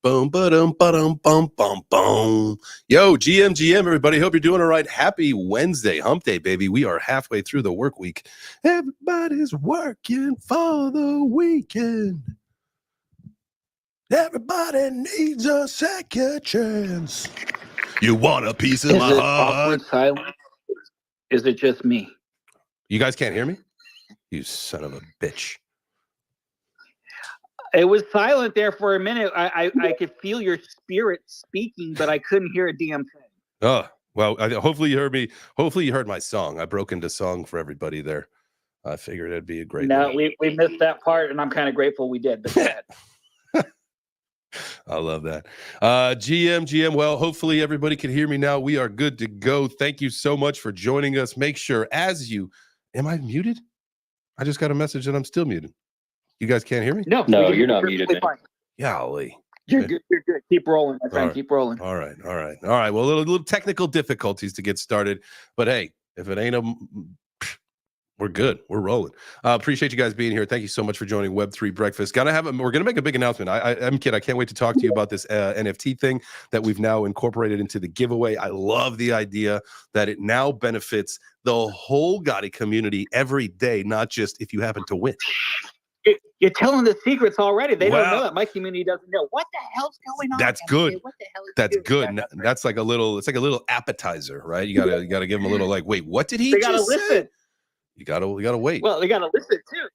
Boom, ba-dum, ba-dum, bum, bum, boom. Yo, GM, everybody. Hope you're doing all right. Happy Wednesday, hump day, baby. We are halfway through the work week. Everybody's working for the weekend. Everybody needs a second chance. You want a piece of my Is it heart? awkward silence? Is it just me? You guys can't hear me? You son of a bitch. It was silent there for a minute. I could feel your spirit speaking, but I couldn't hear a damn thing. Oh, well, hopefully you heard me. Hopefully you heard my song. I broke into song for everybody there. I figured it'd be a great No, we missed that part, and I'm kind of grateful we did. But go ahead. I love that. GM, well, hopefully everybody can hear me now. We are good to go. Thank you so much for joining us. Make sure am I muted? I just got a message that I'm still muted. You guys can't hear me? No, you're not muted. Golly. You're good. Keep rolling, my friend. Right. Keep rolling. All right. Well, a little technical difficulties to get started, but hey, if it ain't we're good. We're rolling. Appreciate you guys being here. Thank you so much for joining Web3 Breakfast. We're gonna make a big announcement. I can't wait to talk to you about this NFT thing that we've now incorporated into the giveaway. I love the idea that it now benefits the whole Gotti community every day, not just if you happen to win. You're telling the secrets already. They don't know that. My community doesn't know. What the hell's going on? That's good. What the hell is That's good. Yeah, that's like a little appetizer, right? You gotta give them a little like, wait, what did he they just gotta say? listen. You gotta wait. Well, they gotta listen too.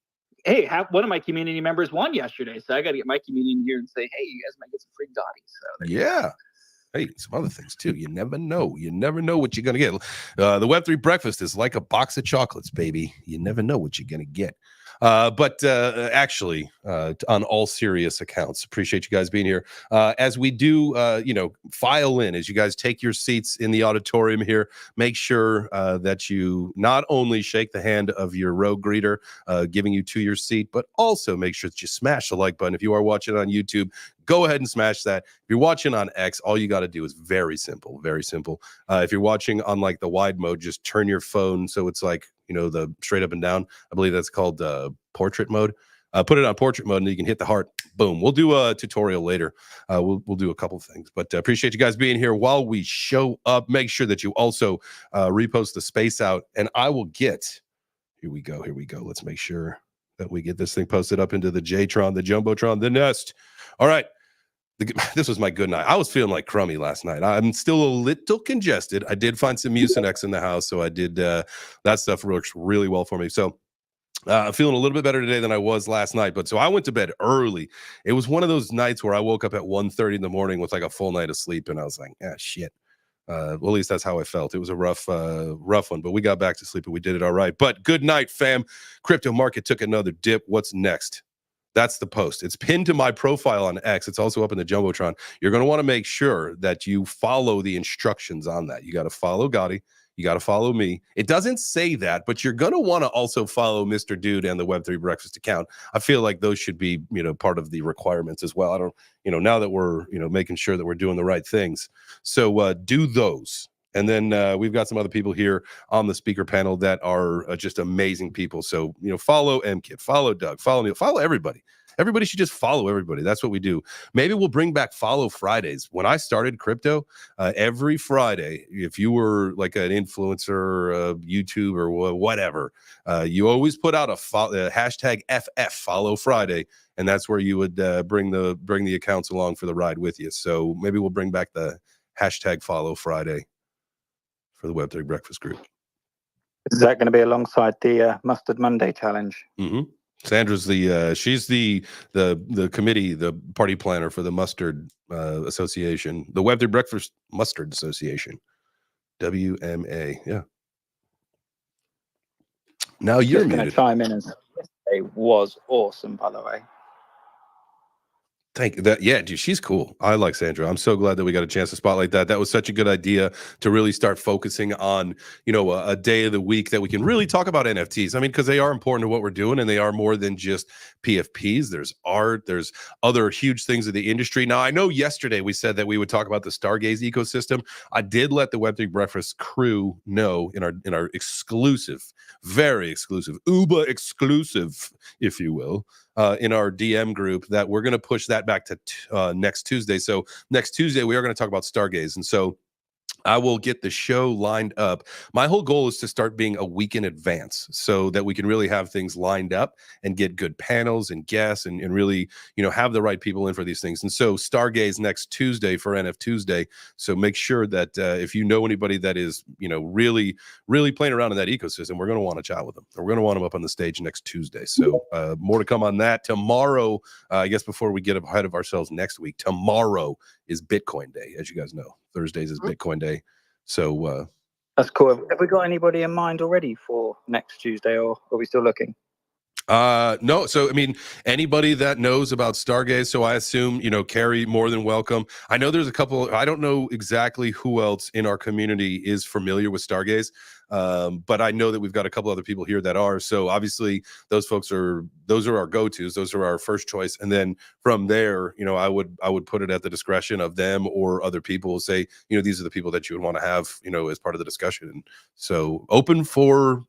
Hey, one of my community members won yesterday, so I gotta get my community in here and say, hey, you guys might get some free Gotti. So yeah. Hey, some other things too. You never know. You never know what you're gonna get. The Web3 breakfast is like a box of chocolates, baby. You never know what you're gonna get. But actually, on all serious accounts, appreciate you guys being here. As we do, file in, as you guys take your seats in the auditorium here, make sure that you not only shake the hand of your row greeter, giving you to your seat, but also make sure that you smash the like button. If you are watching on YouTube, go ahead and smash that. If you're watching on X, all you got to do is very simple, very simple. If you're watching on like the wide mode, just turn your phone so it's like, the straight up and down. I believe that's called portrait mode. Put it on portrait mode and you can hit the heart. Boom. We'll do a tutorial later. We'll do a couple things, but appreciate you guys being here while we show up. Make sure that you also repost the space out, and I will get, here we go. Let's make sure that we get this thing posted up into the JTron, the Jumbotron, the Nest. All right. This was my good night. I was feeling like crummy last night. I'm still a little congested. I did find some Mucinex in the house, so I did that stuff works really well for me. So I'm feeling a little bit better today than I was last night. But so I went to bed early. It was one of those nights where I woke up at 1:30 in the morning with like a full night of sleep, and I was like, shit. Well, at least that's how I felt. It was a rough one, but we got back to sleep and we did it all right. But good night, fam. Crypto market took another dip. What's next? That's the post. It's pinned to my profile on X. It's also up in the Jumbotron. You're going to want to make sure that you follow the instructions on that. You got to follow Gotti. You got to follow me. It doesn't say that, but you're going to want to also follow Mr. Dude and the Web3 Breakfast account. I feel like those should be, part of the requirements as well. I don't, now that we're, making sure that we're doing the right things. So do those. And then we've got some other people here on the speaker panel that are just amazing people. So, follow MKit, follow Doug, follow me, follow everybody. Everybody should just follow everybody. That's what we do. Maybe we'll bring back follow Fridays. When I started crypto, every Friday, if you were like an influencer or YouTube or whatever, you always put out a hashtag FF follow Friday. And that's where you would bring the accounts along for the ride with you. So maybe we'll bring back the hashtag follow Friday for the Web3 Breakfast Group. Is that going to be alongside the Mustard Monday challenge? Mm-hmm. Sandra's she's the committee, the party planner for the Mustard Association, the Web3 Breakfast Mustard Association, WMA. Yeah. Now you're going to chime in and say yesterday was awesome, by the way. Thank you. Yeah, dude, she's cool. I like Sandra. I'm so glad that we got a chance to spotlight that. That was such a good idea to really start focusing on, a day of the week that we can really talk about NFTs. I mean, because they are important to what we're doing, and they are more than just PFPs. There's art. There's other huge things in the industry. Now, I know yesterday we said that we would talk about the Stargaze ecosystem. I did let the Web3 Breakfast crew know in our exclusive, very exclusive, Uber exclusive, if you will, in our DM group that we're going to push that back to next Tuesday. So next Tuesday, we are going to talk about Stargaze. And so I will get the show lined up. My whole goal is to start being a week in advance so that we can really have things lined up and get good panels and guests and really, have the right people in for these things. And so Stargaze next Tuesday for NF Tuesday. So make sure that if you know anybody that is, really, really playing around in that ecosystem, we're going to want to chat with them. We're going to want them up on the stage next Tuesday. So more to come on that. Tomorrow, I guess before we get ahead of ourselves next week, tomorrow is Bitcoin Day, as you guys know. Thursdays is Bitcoin Day. So that's cool. Have we got anybody in mind already for next Tuesday, or are we still looking? No. So, I mean, anybody that knows about Stargaze, so I assume, Carrie, more than welcome. I know there's a couple, I don't know exactly who else in our community is familiar with Stargaze, but I know that we've got a couple other people here that are. So obviously those are our go-tos. Those are our first choice. And then from there, I would put it at the discretion of them or other people. Say, these are the people that you would want to have, as part of the discussion. And so open for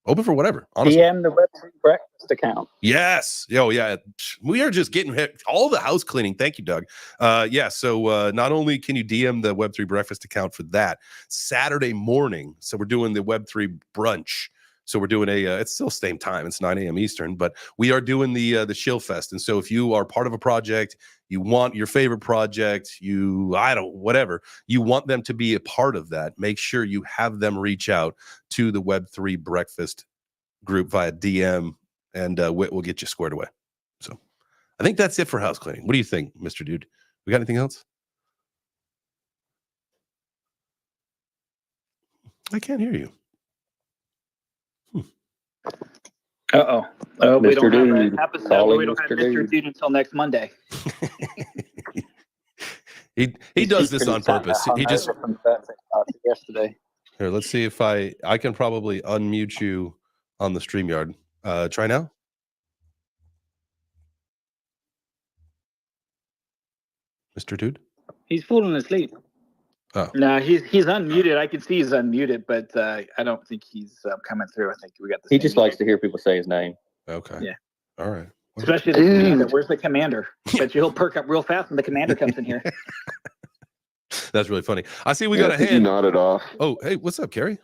whatever, honestly. DM the Web3 Breakfast account. Yes. Oh, yeah. We are just getting all the house cleaning. Thank you, Doug. Yeah. So not only can you DM the Web3 Breakfast account for that Saturday morning. So we're doing the Web3 brunch. So we're doing it's still same time. It's 9 a.m. Eastern, but we are doing the Shill Fest. And so if you are part of a project, you want your favorite project, whatever, you want them to be a part of that, make sure you have them reach out to the Web3 Breakfast group via DM, and we'll get you squared away. So I think that's it for house cleaning. What do you think, Mr. Dude? We got anything else? I can't hear you. Uh-oh. Oh, we don't have Dude. an episode where we don't have Mr. Dude until next Monday. He does this on purpose. He just yesterday. Here, let's see if I can probably unmute you on the StreamYard. Try now. Mr. Dude? He's falling asleep. Oh. No, he's unmuted. I can see he's unmuted, but I don't think he's coming through. I think we got the He just likes to hear people say his name. Okay. Yeah. All right. Especially the commander. Where's the commander? Bet you he'll perk up real fast when the commander comes in here. That's really funny. I see we got a hand. You nodded off. Oh, hey, what's up, Carrie?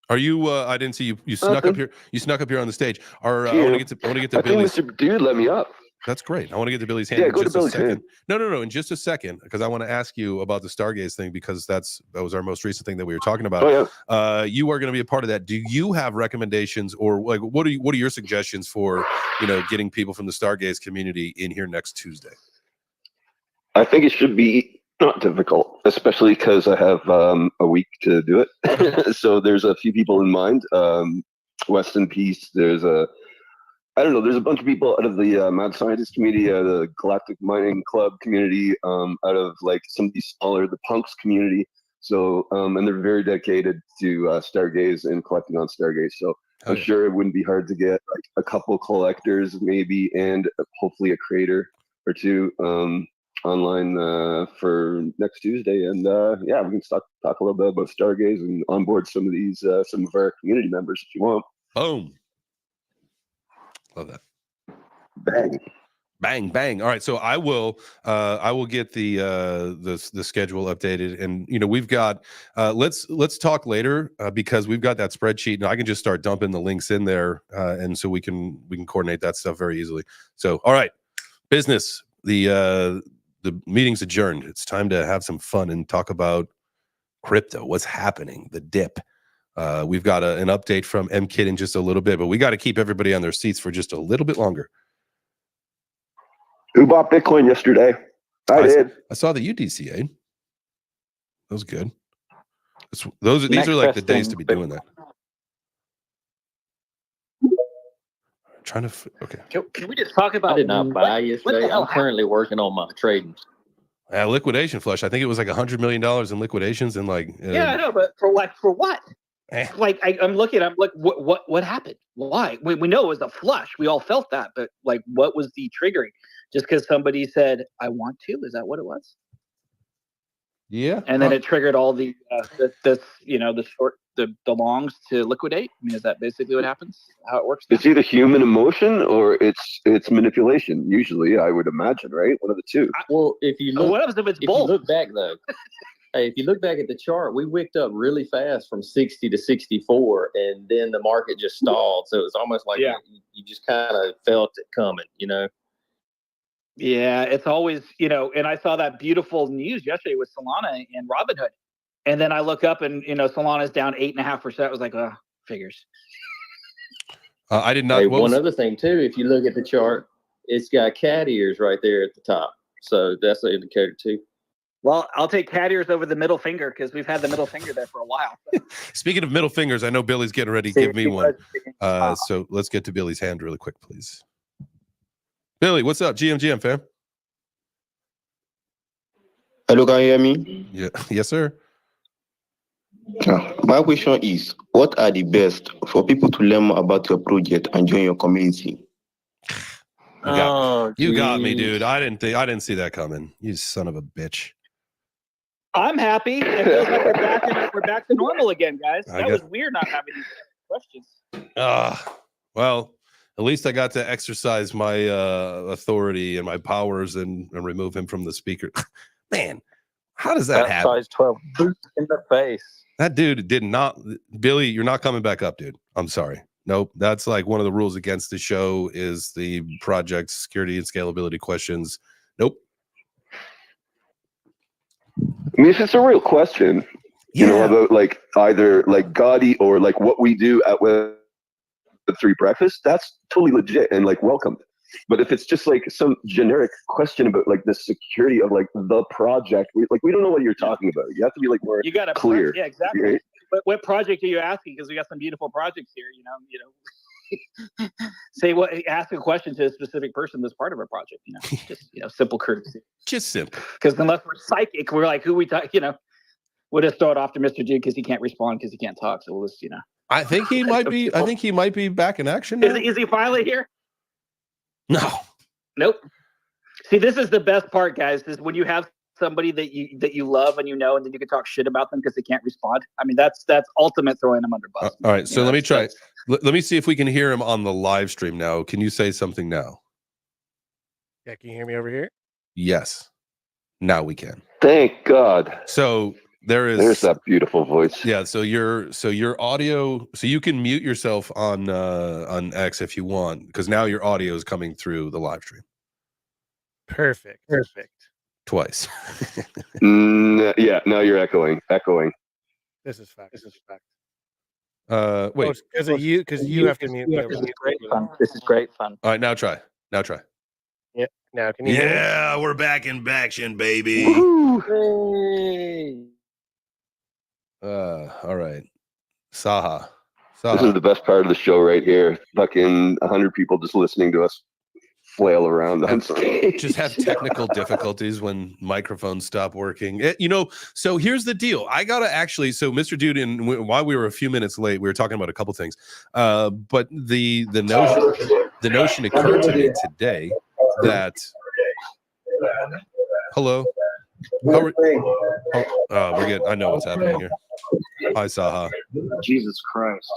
Are you? I didn't see you. You snuck up here. You snuck up here on the stage. I want to get to Billy's. Mr. Dude let me up. That's great. I want to get to Billy's hand. Yeah, in go to just Billy's a second. hand. No, in just a second, because I want to ask you about the Stargaze thing, because that was our most recent thing that we were talking about. Oh, yeah. You are going to be a part of that. Do you have recommendations, or like what are your suggestions for getting people from the Stargaze community in here next Tuesday? I think it should be not difficult, especially because I have a week to do it. So there's a few people in mind. Weston Peace. There's a bunch of people out of the mad scientist community, the Galactic Mining Club community, out of like some of these smaller, the punks community. So, and they're very dedicated to Stargaze and collecting on Stargaze. So I'm sure it wouldn't be hard to get like a couple collectors maybe, and hopefully a creator or two online for next Tuesday. And yeah, we can talk a little bit about Stargaze and onboard some of these, some of our community members if you want. Boom. Love that. Bang. All right. So I will get the schedule updated, and we've got let's talk later because we've got that spreadsheet, and I can just start dumping the links in there, and so we can coordinate that stuff very easily. So all right, business. The meeting's adjourned. It's time to have some fun and talk about crypto. What's happening? The dip. We've got an update from MKit in just a little bit, but we got to keep everybody on their seats for just a little bit longer. Who bought Bitcoin yesterday? I did. I saw the UDCA. That was good. These are like the days to be doing that. Okay. Can we just talk about? I did not buy yesterday. I'm currently working on my trading. Liquidation flush. I think it was like $100 million in liquidations, and like. Yeah, I know, but for what? Like I'm like, what happened? Why? We know it was a flush. We all felt that, but like, what was the triggering? Just because somebody said, "I want to," is that what it was? Yeah. And then it triggered all the short. longs to liquidate? I mean, is that basically what happens? How it works? Now? It's either human emotion or it's manipulation. Usually, I would imagine, right? One of the two. Well, if you look, what happens if it's if both? you look back though, hey, if you look back at the chart, we wicked up really fast from 60 to 64, and then the market just stalled. So it was almost like you just kind of felt it coming, you know. Yeah, it's always, you know, and I saw that beautiful news yesterday with Solana and Robinhood. And then I look up and, you know, Solana's down 8.5%. I was like, figures. I did not. Hey, one other thing, too, if you look at the chart, it's got cat ears right there at the top. So that's an indicator, too. Well, I'll take cat ears over the middle finger because we've had the middle finger there for a while. Speaking of middle fingers, I know Billy's getting ready to give me one. So let's get to Billy's hand really quick, please. Billy, what's up? GM, fam. Hello, can you hear me? Yeah, yes, sir. My question is, what are the best for people to learn more about your project and join your community? You got me, dude. I didn't see that coming. You son of a bitch. I'm happy. It feels like we're back to normal again, guys. That was weird not having these questions. Well, at least I got to exercise my authority and my powers and remove him from the speaker. Man, how does that happen? Size 12 boot in the face. That dude did not. Billy, you're not coming back up, dude. I'm sorry. Nope. That's like one of the rules against the show is the project security and scalability questions. Nope. I mean, if it's a real question, you know, about like either like Gotti or like what we do at Web3 Breakfast, that's totally legit and like welcomed. But if it's just like some generic question about like the security of like the project, we don't know what you're talking about. You have to be like more clear. Yeah, exactly. Right? But what project are you asking? Because we got some beautiful projects here. Ask a question to a specific person that's part of our project. Just simple courtesy. Just simple. Because unless we're psychic, we're like, who we talk. We'll just throw it off to Mr. Dude because he can't respond because he can't talk. So we'll just I think he might be. I think he might be back in action now. Is he finally here? No. Nope. See, this is the best part, guys. Is when you have somebody that you love and and then you can talk shit about them because they can't respond. I mean, that's ultimate throwing them under bus. All right, so let me try. Let me see if we can hear him on the live stream now. Can you say something now? Yeah, can you hear me over here? Yes. Now we can. Thank God. So there's that beautiful voice. Yeah, so your audio, so you can mute yourself on X if you want, because now your audio is coming through the live stream. Perfect. Twice. Yeah, now you're echoing. This is fact. Wait. Because you have to mute me. This is great fun. All right, now try. Yeah. Now can you hear me? Yeah, we're back in action, baby. Hey. All right. Saha. This is the best part of the show right here. Fucking 100 people just listening to us flail around on stage. Just have technical difficulties when microphones stop working. So here's the deal. I gotta actually. So Mr. Dude, while we were a few minutes late, we were talking about a couple things. But the notion occurred to me today that. Hello. We're getting. I know what's happening here. Hi, Saha. Jesus Christ.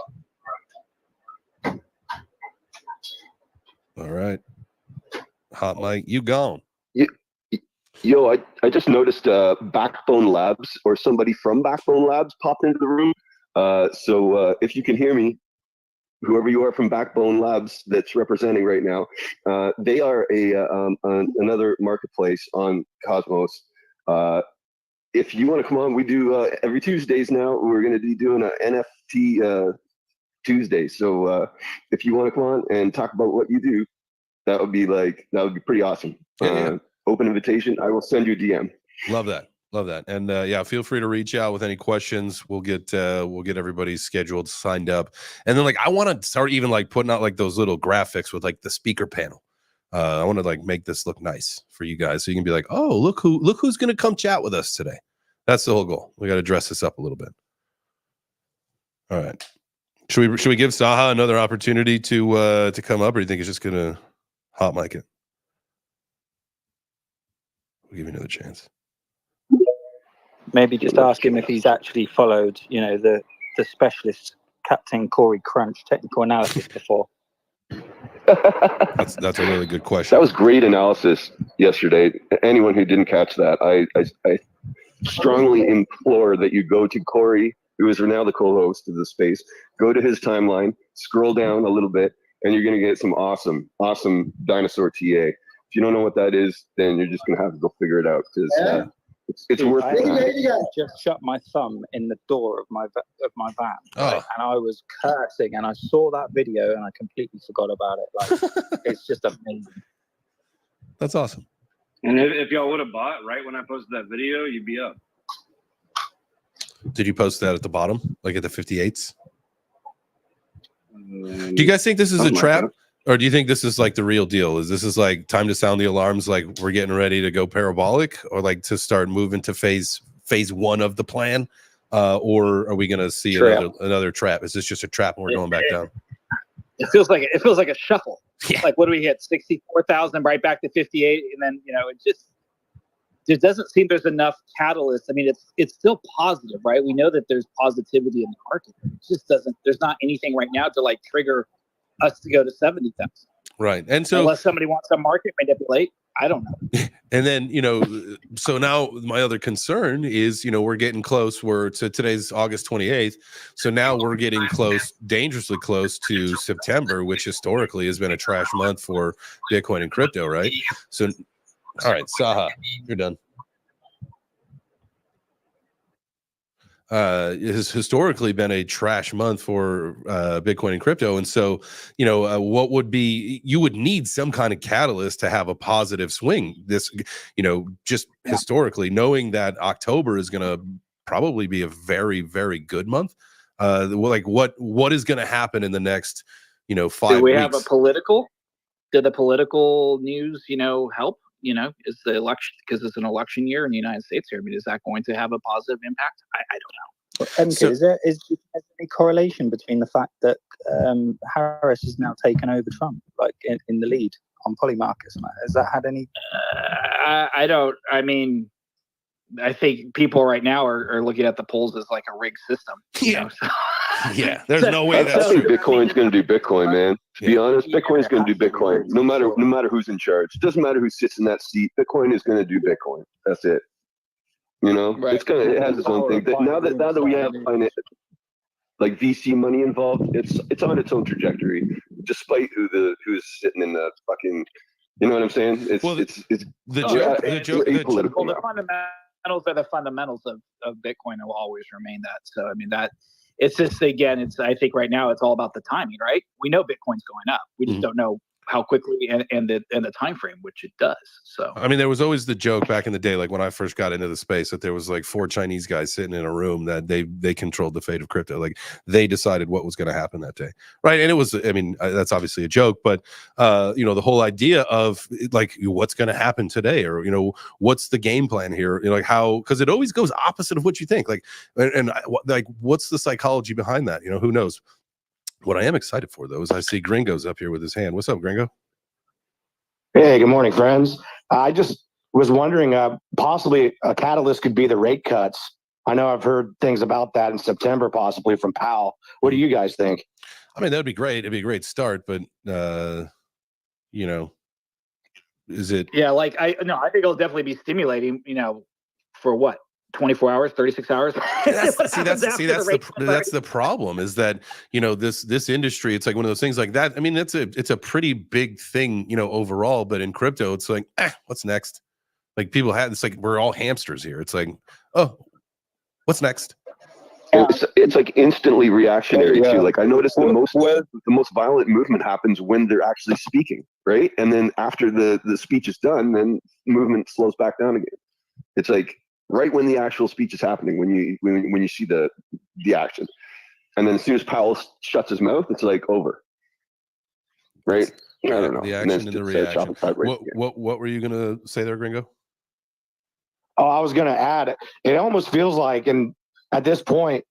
All right. Hot mic, you gone. Yo, I just noticed Backbone Labs or somebody from Backbone Labs popped into the room. So if you can hear me, whoever you are from Backbone Labs that's representing right now, they are another marketplace on Cosmos. If you want to come on, we do every Tuesdays now. We're going to be doing an NFT Tuesday. So if you want to come on and talk about what you do, that would be pretty awesome. Yeah. Open invitation. I will send you a DM. Love that. And feel free to reach out with any questions. We'll get everybody scheduled, signed up, and then I want to start even putting out those little graphics with the speaker panel. I want to make this look nice for you guys, so you can be oh, look who's gonna come chat with us today. That's the whole goal. We got to dress this up a little bit. All right. Should we give Saha another opportunity to come up, or do you think he's just gonna hot mic it? We'll give you another chance. Maybe just ask him if he's actually followed, the the specialist Captain Corey Crunch technical analysis before. That's a really good question. That was great analysis yesterday. Anyone who didn't catch that, I strongly implore that you go to Corey, who is now the co-host of the space. Go to his timeline, scroll down a little bit, and you're going to get some awesome dinosaur TA. If you don't know what that is, then you're just going to have to go figure it out because it's worth it. I just shut my thumb in the door of my van, right? And I was cursing, and I saw that video, and I completely forgot about it. Like, it's just amazing. That's awesome. And if y'all would have bought right when I posted that video, you'd be up. Did you post that at the bottom, like at the 58s? Do you guys think this is a trap? Or do you think this is like the real deal? Is this like time to sound the alarms, like we're getting ready to go parabolic, or like to start moving to phase one of the plan? Or are we going to see another trap? Is this just a trap and we're going back down? It feels like a shuffle. Yeah. Like, what do we hit? 64,000, right back to 58, and then it doesn't seem there's enough catalyst. I mean, it's still positive, right? We know that there's positivity in the market. It just doesn't. There's not anything right now to like trigger us to go to 70,000. Right. And so unless somebody wants to market manipulate, I don't know. And then, so now my other concern is, we're getting close. Today's August 28th. So now we're getting close, dangerously close to September, which historically has been a trash month for Bitcoin and crypto, right? So, all right, Saha, you're done. It has historically been a trash month for Bitcoin and crypto. And so, what would be, you would need some kind of catalyst to have a positive swing. This, just historically, knowing that October is going to probably be a very, very good month. Like what is going to happen in the next, 5 weeks? Do we have a political? Did the political news, help? Is the election, because it's an election year in the United States here? I mean, is that going to have a positive impact? I don't know. MK, is there any correlation between the fact that Harris has now taken over Trump, like in the lead on Polymarkets? Has that had any? I don't. I mean, I think people right now are looking at the polls as like a rigged system. Yeah. Yeah, there's no way that's I think true. Bitcoin's going to do Bitcoin, man. To be honest, Bitcoin's going to do Bitcoin. No matter who's in charge. It doesn't matter who sits in that seat. Bitcoin is going to do Bitcoin. That's it. Right. It has its own thing. Now that we have like VC money involved, it's on its own trajectory, despite who's sitting in the fucking. You know what I'm saying? It's the fundamentals are the fundamentals of Bitcoin and will always remain that. So I mean that. It's just, again, I think right now it's all about the timing, right? We know Bitcoin's going up. We just don't know how quickly and the time frame, which it does. So I mean, there was always the joke back in the day, like when I first got into the space, that there was like 4 Chinese guys sitting in a room that they controlled the fate of crypto. Like they decided what was going to happen that day, right? And it was, I mean, that's obviously a joke, but the whole idea of like what's going to happen today, or what's the game plan here? Like how, because it always goes opposite of what you think. Like like what's the psychology behind that? Who knows? What I am excited for, though, is I see Gringo's up here with his hand. What's up, Gringo? Hey, good morning, friends. I just was wondering, possibly a catalyst could be the rate cuts. I know I've heard things about that in September, possibly from Powell. What do you guys think? I mean, that'd be great. It'd be a great start, but is it? Yeah, I think it'll definitely be stimulating. For what? 24 hours, 36 hours. That's the problem, is that this industry, it's like one of those things like that. I mean, it's a pretty big thing, overall, but in crypto, it's like, what's next? Like people it's like we're all hamsters here. It's like, oh, what's next? It's like instantly reactionary too. Like I noticed the most violent movement happens when they're actually speaking, right? And then after the speech is done, then movement slows back down again. It's like right when the actual speech is happening, when you see the action, and then as soon as Powell shuts his mouth, it's like over. Right? I don't know. The action and the reaction. What were you gonna say there, Gringo? Oh, I was gonna add. It almost feels like, and at this point,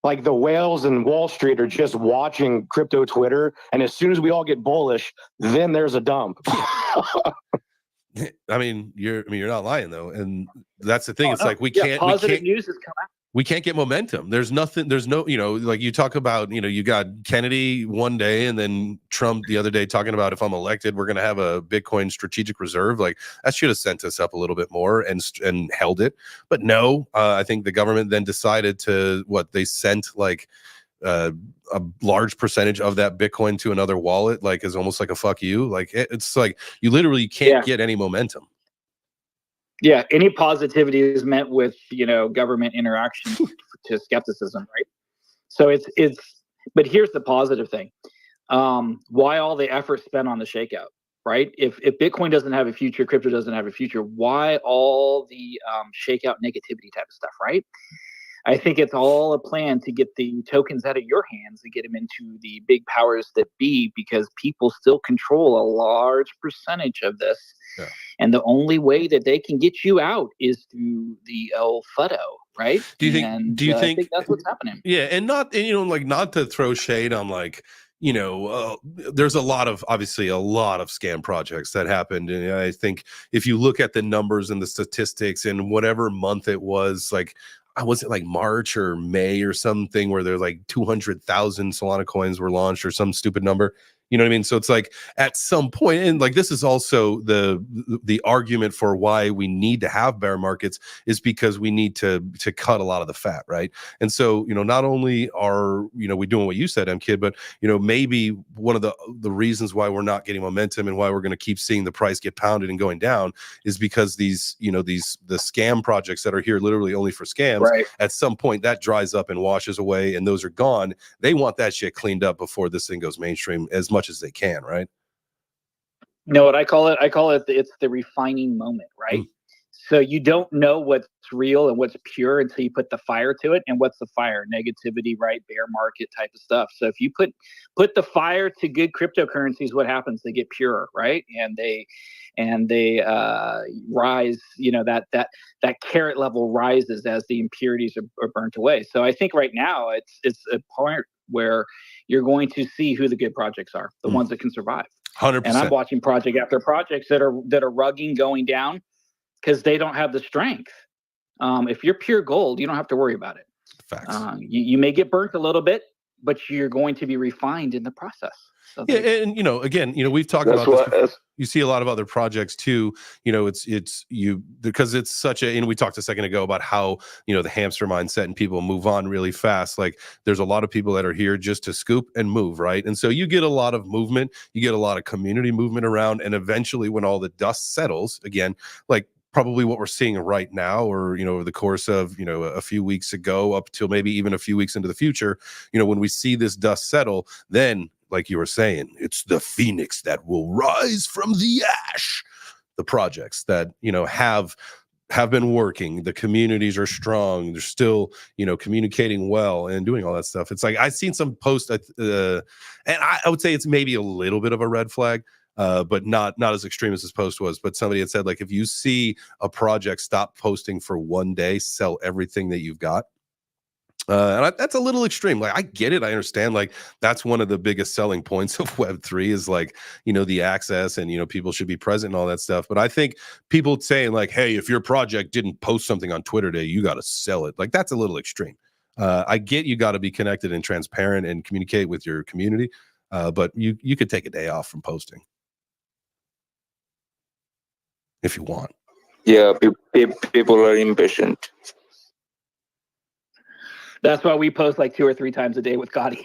like the whales in Wall Street are just watching crypto Twitter, and as soon as we all get bullish, then there's a dump. I mean, you're not lying though, and that's the thing. It's like we can't. Positive news has come out. we can't get momentum. There's nothing, there's no, like you talk about, you got Kennedy one day and then Trump the other day talking about, if I'm elected, we're going to have a Bitcoin strategic reserve. Like that should have sent us up a little bit more and held it. But no, I think the government then decided to, they sent like a large percentage of that Bitcoin to another wallet, like is almost like a fuck you. Like it's like you literally can't get any momentum. Yeah, any positivity is met with government interaction to skepticism, right? So it's but here's the positive thing. Why all the effort spent on the shakeout, right? If Bitcoin doesn't have a future, crypto doesn't have a future, why all the shakeout negativity type of stuff, right? I think it's all a plan to get the tokens out of your hands and get them into the big powers that be, because people still control a large percentage of this. Yeah. And the only way that they can get you out is through the FUDO, right? Do you think I think that's what's happening? Yeah, and not to throw shade on there's obviously a lot of scam projects that happened, and I think if you look at the numbers and the statistics and whatever month it was, was it like March or May or something where there's like 200,000 Solana coins were launched or some stupid number? You know what I mean? So it's like at some point, and like this is also the argument for why we need to have bear markets, is because we need to cut a lot of the fat, right? And so not only are we doing what you said, MKid, but maybe one of the reasons why we're not getting momentum and why we're going to keep seeing the price get pounded and going down is because the scam projects that are here literally only for scams, right, at some point that dries up and washes away, and those are gone. They want that shit cleaned up before this thing goes mainstream as much as they can, right? No, what I call it, it's the refining moment, right? So you don't know what's real and what's pure until you put the fire to it. And what's the fire? Negativity, right? Bear market type of stuff. So if you put the fire to good cryptocurrencies, what happens? They get pure, right? And they rise. That carrot level rises as the impurities are burnt away. So I think right now it's a point where you're going to see who the good projects are, the ones that can survive. 100%. And I'm watching project after projects that are rugging, going down, because they don't have the strength. If you're pure gold, you don't have to worry about it. Facts. You may get burnt a little bit, but you're going to be refined in the process. So yeah, and again, we've talked about this. You see a lot of other projects too. Because it's such a. We talked a second ago about how the hamster mindset and people move on really fast. Like there's a lot of people that are here just to scoop and move, right? And so you get a lot of movement, you get a lot of community movement around, and eventually, when all the dust settles, again, like probably what we're seeing right now, or over the course of a few weeks ago, up till maybe even a few weeks into the future, when we see this dust settle, then, like you were saying, it's the phoenix that will rise from the ash. The projects that have been working, the communities are strong, they're still communicating well and doing all that stuff. It's like I've seen some posts, and I would say it's maybe a little bit of a red flag. But not as extreme as this post was. But somebody had said, like, if you see a project stop posting for one day, sell everything that you've got. And that's a little extreme. Like, I get it. I understand. Like, that's one of the biggest selling points of Web3 is like, the access and, people should be present and all that stuff. But I think people saying like, hey, if your project didn't post something on Twitter today, you got to sell it. Like, that's a little extreme. I get you got to be connected and transparent and communicate with your community. But you could take a day off from posting if you want. Yeah, people are impatient. That's why we post like 2 or 3 times a day with Gotti.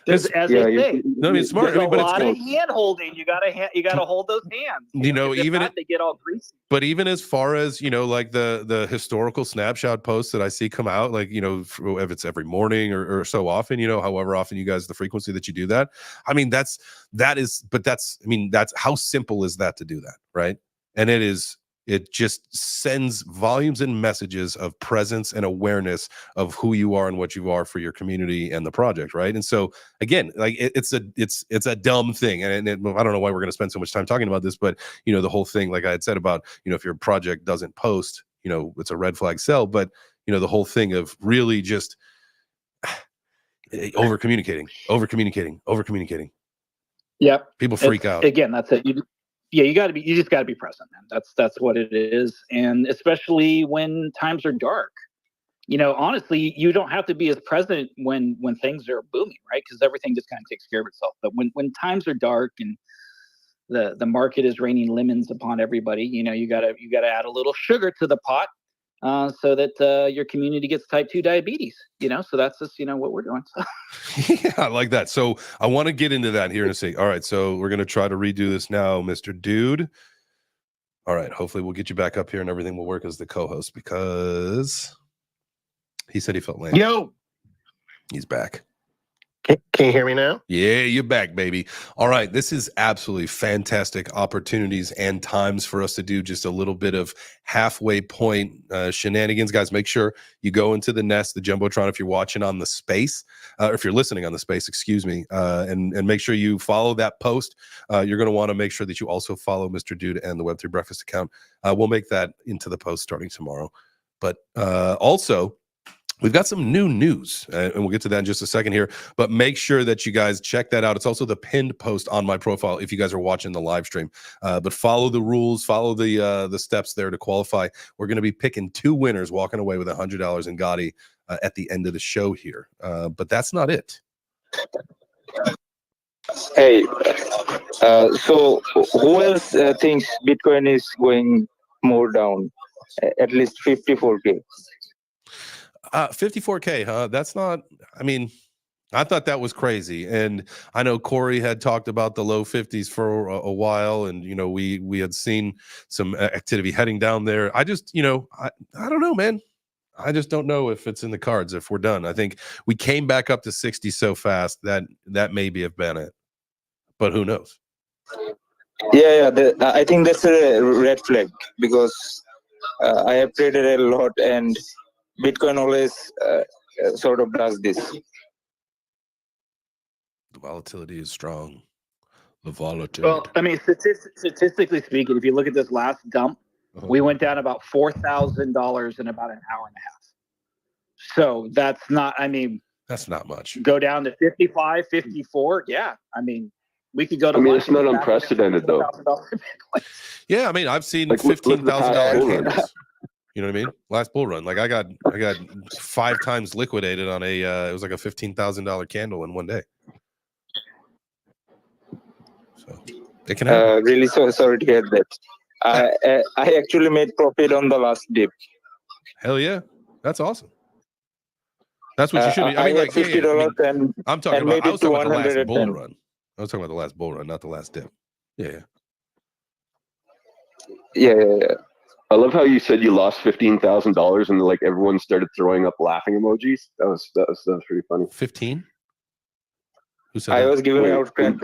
As they say, no, I mean, it's smart. There's a lot of hand holding. You gotta hold those hands. Even they get all greasy. But even as far as like the historical snapshot posts that I see come out, like if it's every morning or so often, however often you guys, the frequency that you do that. I mean, that's how simple is that to do that, right? And it just sends volumes and messages of presence and awareness of who you are and what you are for your community and the project, right? And so again, like it's a dumb thing, and I don't know why we're going to spend so much time talking about this, but the whole thing, like I had said about if your project doesn't post, it's a red flag sell, but the whole thing of really just over communicating. Yep, People freak out again. That's it. you just got to be present, man. That's what it is. And especially when times are dark, honestly, you don't have to be as present when things are booming, right? Because everything just kind of takes care of itself. But when times are dark and the market is raining lemons upon everybody, you gotta add a little sugar to the pot, so that your community gets type 2 diabetes. So that's just what we're doing. Yeah, I like that. So I want to get into that here in a second. All right, so we're gonna try to redo this now, Mr. Dude. All right, hopefully we'll get you back up here and everything will work as the co-host, because he said he felt lame. Yo, he's back. Can you hear me now? Yeah, you're back, baby. All right, this is absolutely fantastic opportunities and times for us to do just a little bit of halfway point shenanigans. Guys, make sure you go into the Nest, the Jumbotron, if you're watching on the Space, or if you're listening on the Space, excuse me, and make sure you follow that post. You're going to want to make sure that you also follow Mr. Dude and the Web3 Breakfast account. We'll make that into the post starting tomorrow. But also, we've got some new news, and we'll get to that in just a second here, but make sure that you guys check that out. It's also the pinned post on my profile if you guys are watching the live stream. But follow the rules, follow the steps there to qualify. We're going to be picking 2 winners walking away with $100 in Gotti at the end of the show here. But that's not it. Hey, so who else thinks Bitcoin is going more down? At least 54K. 54K, huh? That's not, I mean, I thought that was crazy. And I know Corey had talked about the low 50s for a while. And, we had seen some activity heading down there. I just, I don't know, man. I just don't know if it's in the cards if we're done. I think we came back up to 60 so fast that maybe have been it. But who knows? Yeah. I think that's a red flag, because I have traded a lot and Bitcoin always sort of does this. The volatility is strong. The volatility. Well, I mean, statistically speaking, if you look at this last dump, we went down about $4,000 in about an hour and a half. So that's not much. Go down to 55, 54. Yeah. I mean, we could go to. It's not unprecedented though. Yeah, I mean, I've seen like, $15,000 candles. You know what I mean? Last bull run, like I got 5 times liquidated on it was like a $15,000 candle in one day. So it can happen. Really sorry to hear that. I actually made profit on the last dip. Hell yeah, that's awesome. That's what you should be. I mean, like $50 I'm talking about. I was talking about the last bull run. I was talking about the last bull run, not the last dip. Yeah. I love how you said you lost $15,000 and like everyone started throwing up laughing emojis. That was pretty funny. 15? Who said I that? was giving out. Didn't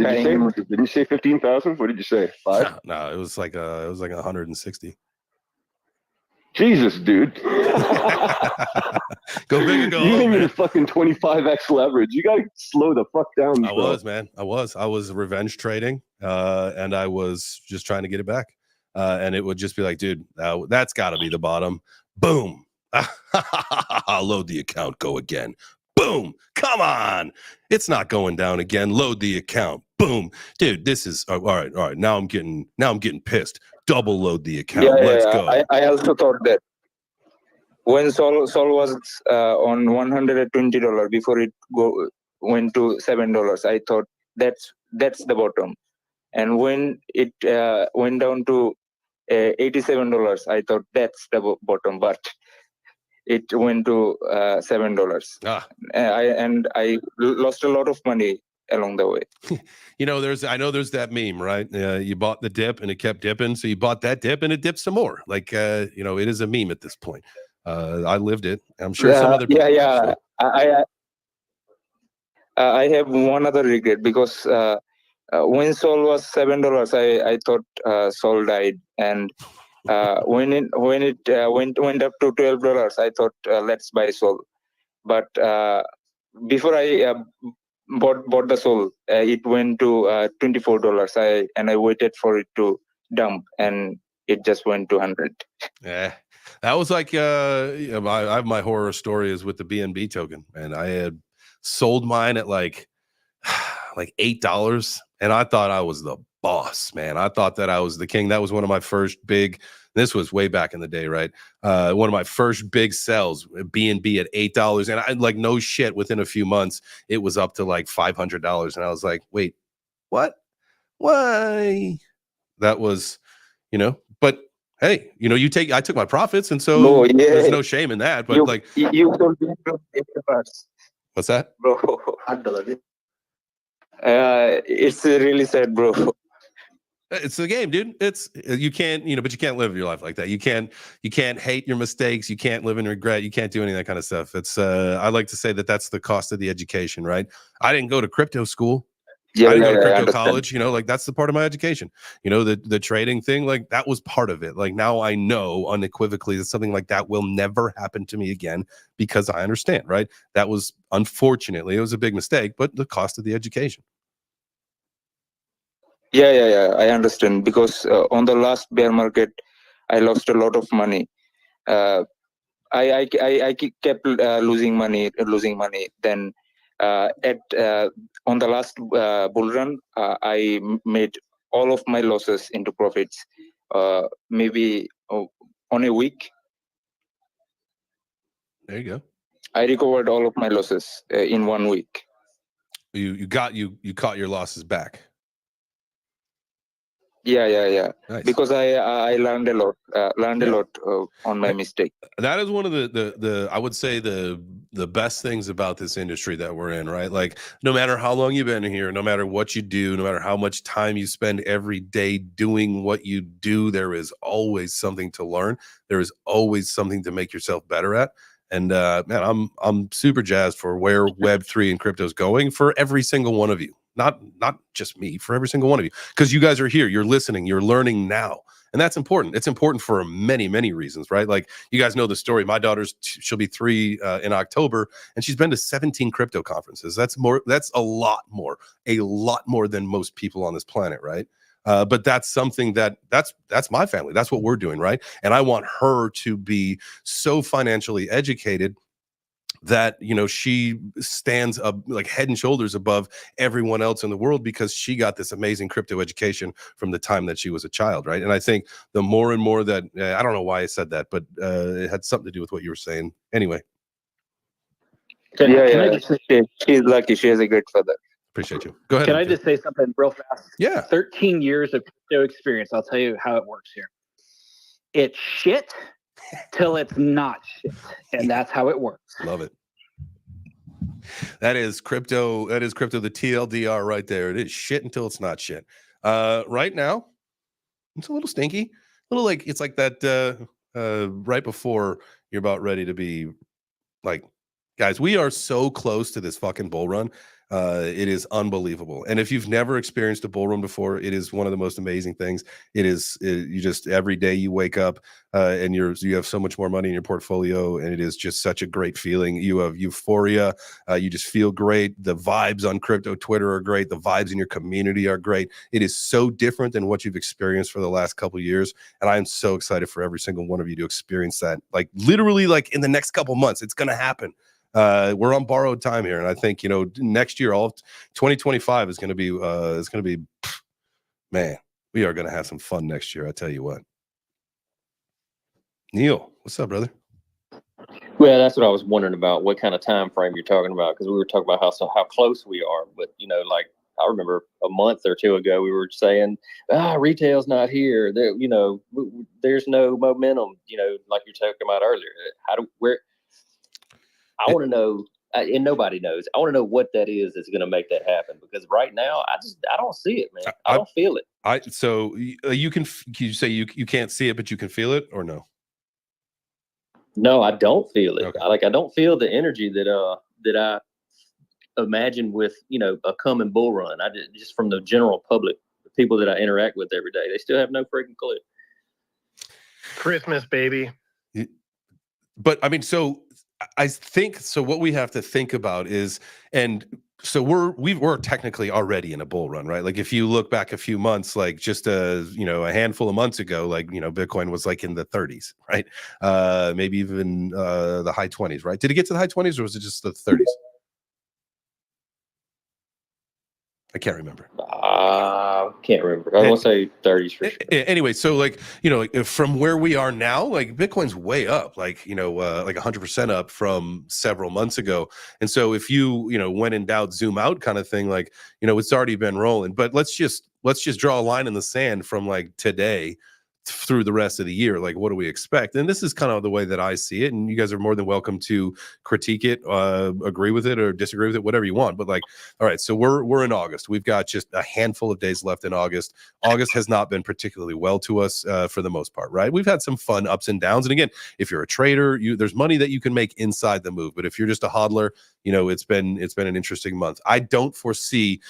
you say 15,000? What did you say? 5? No, it was like 160. Jesus, dude. Go big or go You home, need man. fucking 25x leverage. You gotta slow the fuck down. I was, man. I was revenge trading, and I was just trying to get it back. And it would just be like, dude, that's got to be the bottom. Boom. Load the account. Go again. Boom. Come on. It's not going down again. Load the account. Boom. Dude, this is all right. Now I'm getting pissed. Double load the account. Let's go. I also thought that when Sol was on $120 before it went to $7, I thought that's the bottom. And when it went down to $87, I thought that's the bottom, but it went to $7. I lost a lot of money along the way. I know there's that meme, right? You bought the dip and it kept dipping, so you bought that dip and it dipped some more. Like it is a meme at this point. I lived it. I'm sure some other people. Yeah. I have one other regret, because when Sol was $7, I thought Sol died, and when it went up to $12, I thought let's buy Sol. But before I bought the Sol, it went to $24. I waited for it to dump, and it just went to 100. Yeah, that was like I have my horror story is with the BNB token, and I had sold mine at like $8, and I thought I was the boss, man. I thought that I was the king. That was one of my first big, this was way back in the day, right? One of my first big sells, B&B at $8. And I like, no shit, within a few months, it was up to like $500. And I was like, wait, what? Why? That was, but hey, I took my profits. And so Bro, yeah, there's no shame in that. But you told me to take the bus. What's that? Bro, it's really sad, bro. It's the game, dude. It's you can't, but you can't live your life like that. You can't hate your mistakes. You can't live in regret. You can't do any of that kind of stuff. It's I like to say that that's the cost of the education, right? I didn't go to crypto school. Yeah, I didn't go to crypto understand. college, like that's the part of my education. The trading thing, like that was part of it. Like now I know unequivocally that something like that will never happen to me again because I understand, right? That was unfortunately, it was a big mistake, but the cost of the education. Yeah. I understand because on the last bear market, I lost a lot of money. I kept losing money. Then on the last bull run, I made all of my losses into profits. Maybe on a week. There you go. I recovered all of my losses in 1 week. You caught your losses back. Yeah. Nice. Because I learned a lot. On my mistake. That is one of the I would say the best things about this industry that we're in, right? Like no matter how long you've been here, no matter what you do, no matter how much time you spend every day doing what you do, there is always something to learn. There is always something to make yourself better at. And man, I'm super jazzed for where Web3 and crypto is going for every single one of you. Not just me, for every single one of you, because you guys are here, you're listening, you're learning now. And that's important. It's important for many, many reasons, right? Like you guys know the story. My she'll be 3 in October, and she's been to 17 crypto conferences. That's a lot more than most people on this planet, right? But that's something that's my family. That's what we're doing, right? And I want her to be so financially educated that she stands up like head and shoulders above everyone else in the world because she got this amazing crypto education from the time that she was a child, right? And I think the more and more that I don't know why I said that, but it had something to do with what you were saying. Anyway. She's lucky. She has a great father. Appreciate you. Go ahead. Can I just say something real fast? Yeah. 13 years of crypto experience. I'll tell you how it works here. It's shit till it's not shit. And that's how it works. Love it. That is crypto. The TLDR right there. It is shit until it's not shit. Right now, it's a little stinky. A little like it's like that right before you're about ready to be like, guys, we are so close to this fucking bull run. It is unbelievable. And if you've never experienced a bull run before, it is one of the most amazing things. You just every day you wake up and you have so much more money in your portfolio, and it is just such a great feeling. You have euphoria. You just feel great. The vibes on crypto Twitter are great. The vibes in your community are great. It is so different than what you've experienced for the last couple of years. And I am so excited for every single one of you to experience that. Like literally like in the next couple months, it's going to happen. We're on borrowed time here, and I think next year, all of 2025 is going to be, man. We are going to have some fun next year. I tell you what. Neil, what's up, brother? Well, that's what I was wondering about. What kind of time frame you're talking about? Because we were talking about how close we are, but like I remember a month or two ago we were saying, retail's not here. There, there's no momentum. Like you're talking about earlier. I want to know, and nobody knows. I want to know what that is that's going to make that happen. Because right now, I don't see it, man. I don't feel it. So you say you can't see it, but you can feel it, or no? No, I don't feel it. Okay. I don't feel the energy that I imagine with a coming bull run. I just from the general public, the people that I interact with every day, they still have no freaking clue. Christmas, baby. But I mean, so I think so. What we have to think about is, and so we're technically already in a bull run, right? Like if you look back a few months, like just a handful of months ago, like Bitcoin was like in the 30s, right? Maybe even the high 20s, right? Did it get to the high 20s or was it just the 30s? I can't remember. I can't remember. I want to say 30s for sure. Anyway, so like, you know, like from where we are now, like Bitcoin's way up, like, you know, like 100% up from several months ago. And so if you know, when in doubt, zoom out kind of thing, like, you know, it's already been rolling. But let's just draw a line in the sand from like today through the rest of the year. Like, what do we expect? And this is kind of the way that I see it. And you guys are more than welcome to critique it, agree with it or disagree with it, whatever you want. But like, all right, so we're in August. We've got just a handful of days left in August. August has not been particularly well to us for the most part, right? We've had some fun ups and downs. And again, if you're a trader, there's money that you can make inside the move. But if you're just a hodler, you know, it's been an interesting month. I don't foresee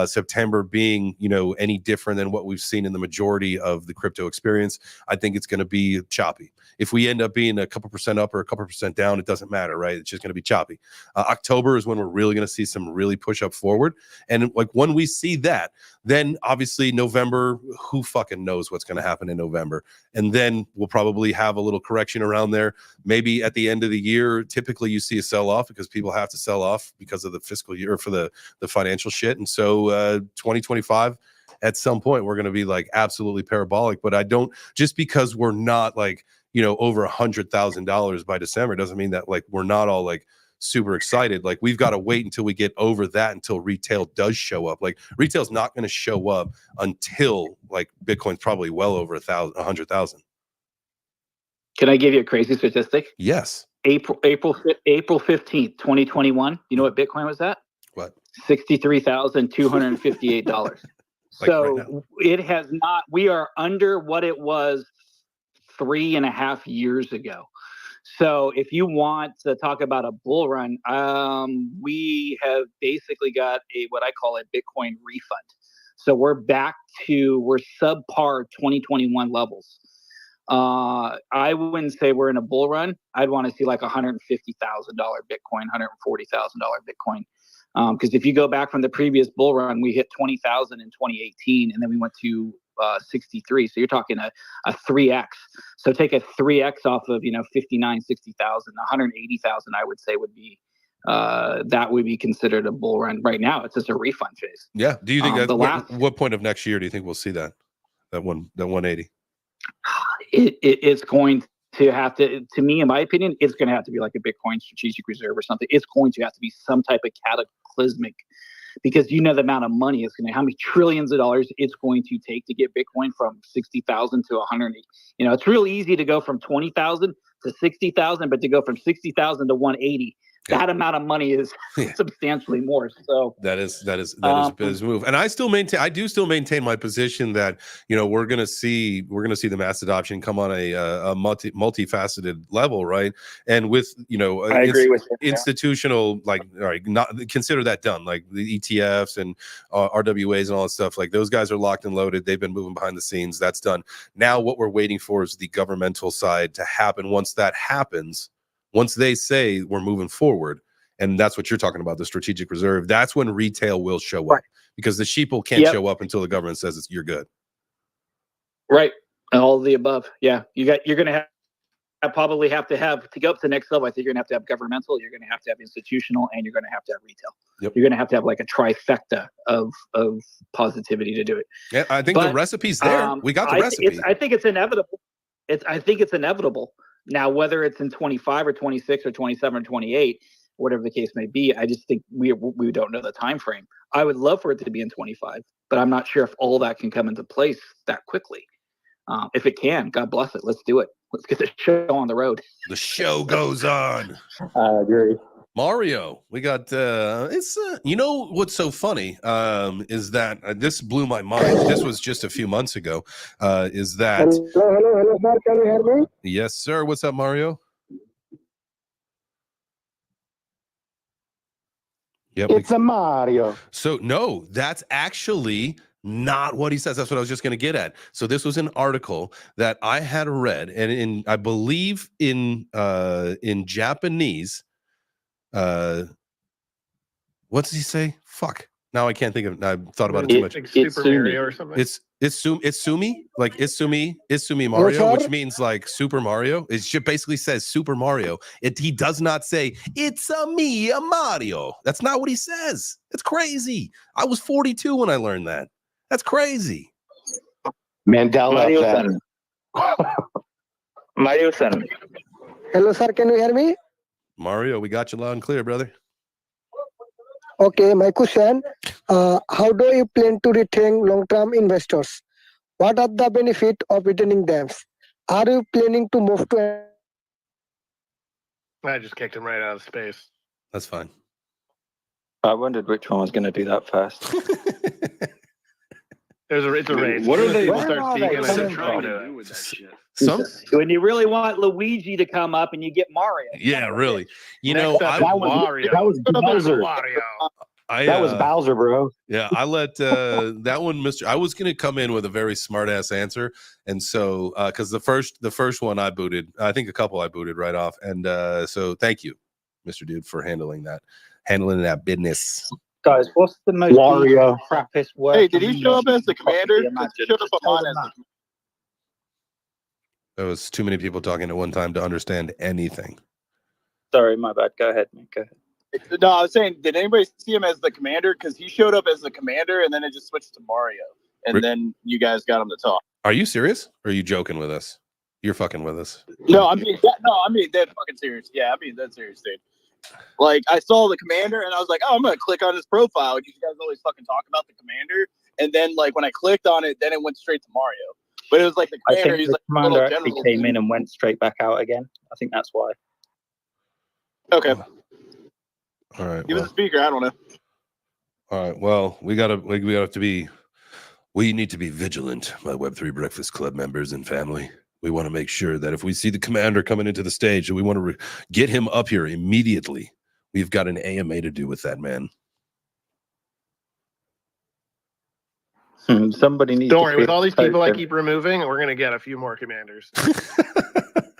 September being, you know, any different than what we've seen in the majority of the crypto experience. I think it's going to be choppy. If we end up being a couple percent up or a couple percent down, it doesn't matter, right? It's just going to be choppy. October is when we're really going to see some really push up forward. And like when we see that, then obviously November, who fucking knows what's going to happen in November? And then we'll probably have a little correction around there. Maybe at the end of the year, typically you see a sell off because people have to sell off because of the fiscal year, for the financial shit. And so 2025, at some point, we're going to be like absolutely parabolic. But I don't, just because we're not like, you know, over $100,000 by December doesn't mean that like we're not all like super excited. Like we've got to wait until we get over that, until retail does show up. Like retail's not going to show up until like Bitcoin's probably well over 100,000. Can I give you a crazy statistic? Yes. April 15th, 2021. You know what Bitcoin was at? What? $63,258. Like so right it has not. We are under what it was 3.5 years ago. So if you want to talk about a bull run, we have basically got what I call a Bitcoin refund. So we're subpar 2021 levels. I wouldn't say we're in a bull run. I'd want to see like $150,000 Bitcoin, $140,000 Bitcoin. Because if you go back from the previous bull run, we hit 20,000 in 2018, and then we went to 63. So you're talking a 3x. So take a 3x off of 59, 60,000, 180,000. I would say would be that would be considered a bull run. Right now, it's just a refund phase. Yeah. Do you think what point of next year do you think we'll see that 180? It's going to have to me, in my opinion, it's going to have to be like a Bitcoin strategic reserve or something. It's going to have to be some type of cataclysmic, because the amount of money it's going to, how many trillions of dollars it's going to take to get Bitcoin from 60,000 to 180. It's really easy to go from 20,000 to 60,000, but to go from 60,000 to 180, that amount of money is substantially more. So that is a move. And I do still maintain my position that we're gonna see the mass adoption come on a multifaceted level, right? And with I agree with you, institutional, like, all right, not consider that done, like the ETFs and RWAs and all that stuff. Like those guys are locked and loaded. They've been moving behind the scenes. That's done. Now what we're waiting for is the governmental side to happen. Once that happens, once they say we're moving forward, and that's what you're talking about, the strategic reserve, that's when retail will show up, because the sheeple can't show up until the government says you're good. Right. And all of the above. Yeah. You're going to probably have to go up to the next level. I think you're going to have governmental, you're going to have institutional, and you're going to have retail. Yep. You're going to have like a trifecta of positivity to do it. Yeah. I think the recipe's there. We got the recipe. I think it's inevitable. I think it's inevitable. Now, whether it's in 25 or 26 or 27 or 28, whatever the case may be, I just think we don't know the time frame. I would love for it to be in 25, but I'm not sure if all that can come into place that quickly. If it can, God bless it. Let's do it. Let's get the show on the road. The show goes on. I agree. Mario, we got it's what's so funny is that this blew my mind. This was just a few months ago. Is that hello, sir, can you hear me? Yes, sir. What's up, Mario? Yep. It's a Mario. So no, that's actually not what he says. That's what I was just going to get at. So this was an article that I had read, and I believe in Japanese. What does he say? Fuck. Now I can't think of. I thought about it too much. Like Super Mario or something. It's Sumi, like Sumi Mario, which means like Super Mario. It basically says Super Mario. He does not say it's a Mario. That's not what he says. It's crazy. I was 42 when I learned that. That's crazy. Mandela effect. Mario-san. Hello, sir. Can you hear me? Mario, we got you loud and clear, brother. Okay, my question. How do you plan to retain long-term investors? What are the benefits of retaining them? Are you planning to move to? I just kicked him right out of space. That's fine. I wondered which one was going to do that first. It's a race. What are they? People Where start are speaking, they I just trying do to it. do with that shit? When you really want Luigi to come up and you get Mario. Yeah, really. You Next know, up I, is That was Wario. Bowser. Wario. That was Bowser, bro. Yeah, I let that one, Mr. I was gonna come in with a very smart ass answer, and so because the first one I booted, I think a couple I booted right off, and so thank you, Mr. Dude, for handling that business. Guys, what's the most Wario. crappiest word? Hey, did he show up as the commander? Because he showed up on mine as the There was too many people talking at one time to understand anything. Sorry, my bad. Go ahead, man. Go ahead. No, I was saying, did anybody see him as the commander? Because he showed up as the commander, and then it just switched to Mario, and then you guys got him to talk. Are you serious? Or are you joking with us? You're fucking with us. No, I'm being dead fucking serious. Yeah, I'm being dead serious, dude. Like, I saw the commander, and I was like, oh, I'm gonna click on his profile. You guys always fucking talk about the commander, and then like when I clicked on it, then it went straight to Mario. But it was like the I commander. think He's the like commander little actually general came dude. in and went straight back out again. I think that's why. Okay, All right. he was a speaker. I don't know. All right. Well, we need to be vigilant, my Web3 Breakfast Club members and family. We want to make sure that if we see the commander coming into the stage, we want to get him up here immediately. We've got an AMA to do with that man. Somebody needs. Don't to worry, with all these people I token. keep removing, we're gonna get a few more commanders.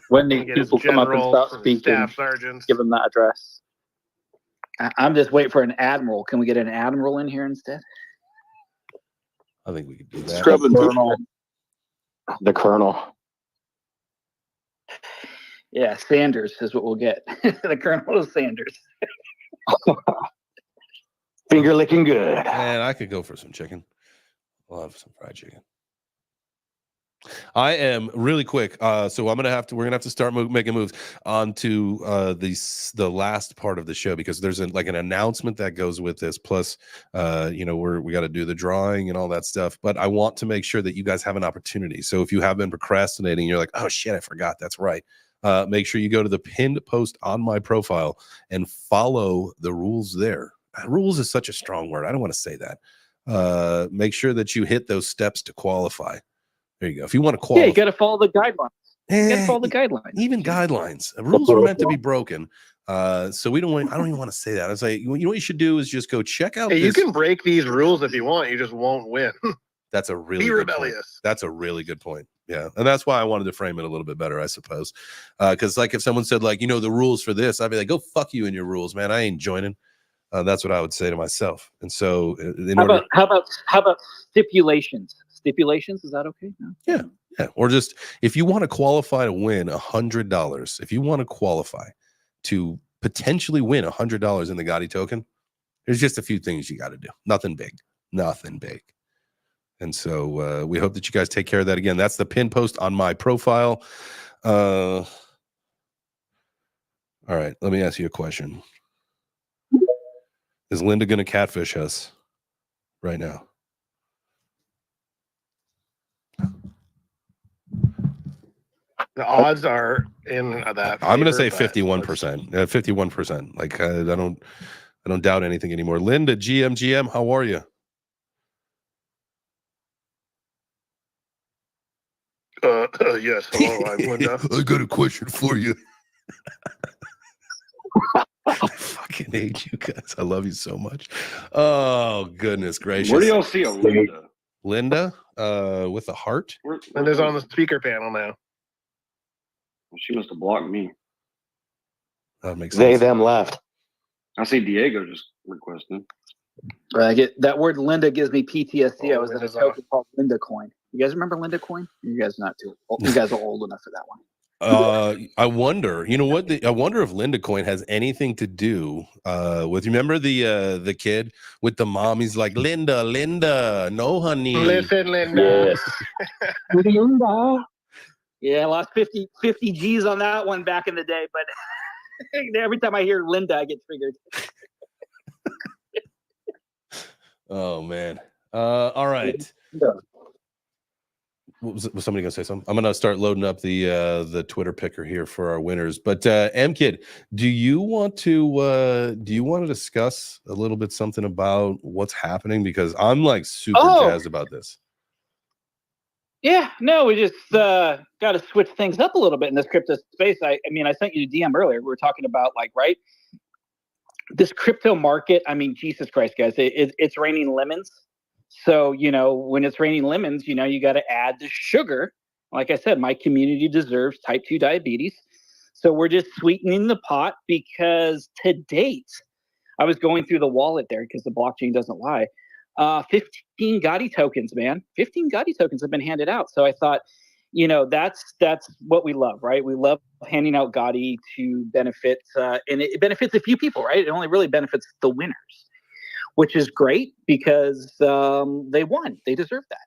When these Get his people come up and generals start and speaking, staff sergeants. give them that address. I'm just waiting for an admiral. Can we get an admiral in here instead? I think we could do that. Scrub and Colonel. The Colonel. Yeah, Sanders is what we'll get. The Colonel is Sanders. Finger licking good. And I could go for some chicken. I'll have some fried chicken. I am really quick. So we're gonna have to start making moves on to the last part of the show, because there's an announcement that goes with this. Plus, we got to do the drawing and all that stuff. But I want to make sure that you guys have an opportunity. So if you have been procrastinating, you're like, oh shit, I forgot. That's right. Make sure you go to the pinned post on my profile and follow the rules there. Rules is such a strong word. I don't want to say that. Make sure that you hit those steps to qualify. There you go. If you want to qualify, Yeah, you got to follow the guidelines. You got to follow the guidelines. Even guidelines. Rules are meant to be broken. So we don't want. I don't even want to say that. I was like, you know what you should do is just go check out. Hey, you can break these rules if you want. You just won't win. That's a really be good rebellious. Point. That's a really good point. Yeah, and that's why I wanted to frame it a little bit better, I suppose. Because like if someone said like, the rules for this, I'd be like, go fuck you and your rules, man. I ain't joining. That's what I would say to myself. And so, how about stipulations? Stipulations, is that okay? No? Yeah. Or just if you want to qualify to win $100, if you want to qualify to potentially win $100 in the Gotti token, there's just a few things you got to do. Nothing big. And so we hope that you guys take care of that. Again, that's the pin post on my profile. All right, let me ask you a question. Is Linda going to catfish us right now? The odds are in that. I'm going to say 51%. 51%. Like I don't doubt anything anymore. Linda, GM, how are you? Yes. Hello, I'm Linda. I got a question for you. I fucking hate you guys. I love you so much. Oh, goodness gracious. Where do y'all see a Linda? Linda, with a heart? Linda's on the speaker panel now. She must have blocked me. That makes sense. They, them left. I see Diego just requesting. I get that word Linda gives me PTSD. I was at a token called Linda Coin. You guys remember Linda Coin? You guys not too old. You guys are old enough for that one. I wonder. You know what? I wonder if Linda Coin has anything to do with. Remember the kid with the mom? He's like, Linda, no, honey. Listen, Linda. Linda. Yeah, I lost 50 G's on that one back in the day, but every time I hear Linda, I get triggered. Oh man. All right. Was somebody gonna say something? I'm gonna start loading up the Twitter picker here for our winners. But M Kid, do you want to discuss a little bit something about what's happening? Because I'm like super jazzed about this. Yeah, no, we just got to switch things up a little bit in this crypto space. I mean, I sent you a DM earlier. We were talking about this crypto market. I mean, Jesus Christ, guys, it's raining lemons. So, when it's raining lemons, you got to add the sugar. Like I said, my community deserves type 2 diabetes. So we're just sweetening the pot because to date, I was going through the wallet there because the blockchain doesn't lie. 15 Gotti tokens, man. 15 Gotti tokens have been handed out. So I thought, that's what we love, right? We love handing out Gotti to benefit, and it benefits a few people, right? It only really benefits the winners, which is great because they won. They deserve that.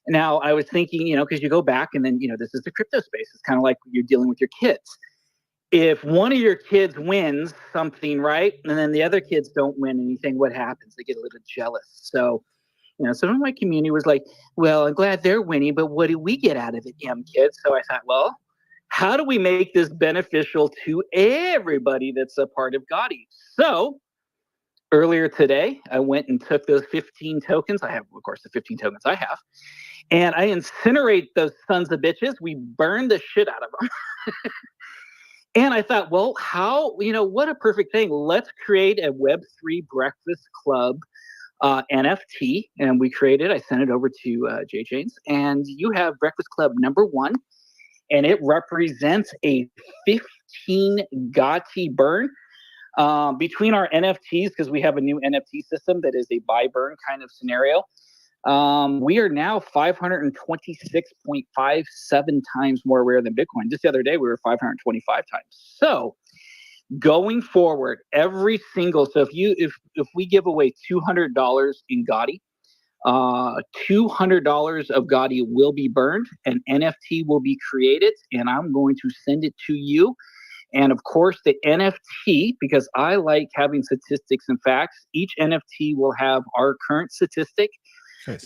Now, I was thinking, because you go back and then, this is the crypto space. It's kind of like you're dealing with your kids. If one of your kids wins something, right, and then the other kids don't win anything, what happens? They get a little jealous. So, some of my community was like, well, I'm glad they're winning, but what do we get out of it, kids? So I thought, well, how do we make this beneficial to everybody that's a part of Gotti? So earlier today, I went and took those 15 tokens. I have, of course, the 15 tokens I have. And I incinerate those sons of bitches. We burn the shit out of them. And I thought, well, how, what a perfect thing. Let's create a Web3 Breakfast Club NFT. And we created, I sent it over to J Chains. And you have Breakfast Club #1. And it represents a 15 Gotti burn. Between our NFTs, because we have a new NFT system that is a buy burn kind of scenario, we are now 526.57 times more rare than Bitcoin. Just the other day, we were 525 times. So going forward, so if we give away $200 in Gotti, $200 of Gotti will be burned, an NFT will be created, and I'm going to send it to you. And of course, the NFT, because I like having statistics and facts, each NFT will have our current statistic,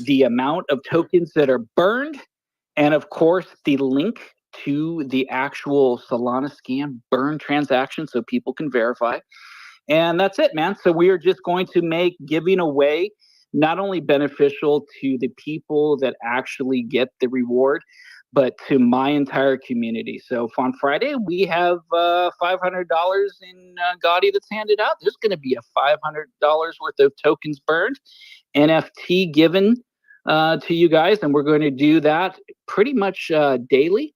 the amount of tokens that are burned, and of course, the link to the actual Solana scam burn transaction so people can verify. And that's it, man. So we are just going to make giving away not only beneficial to the people that actually get the reward, but to my entire community. So on Friday, we have $500 in Gotti that's handed out. There's going to be a $500 worth of tokens burned, NFT given to you guys. And we're going to do that pretty much daily.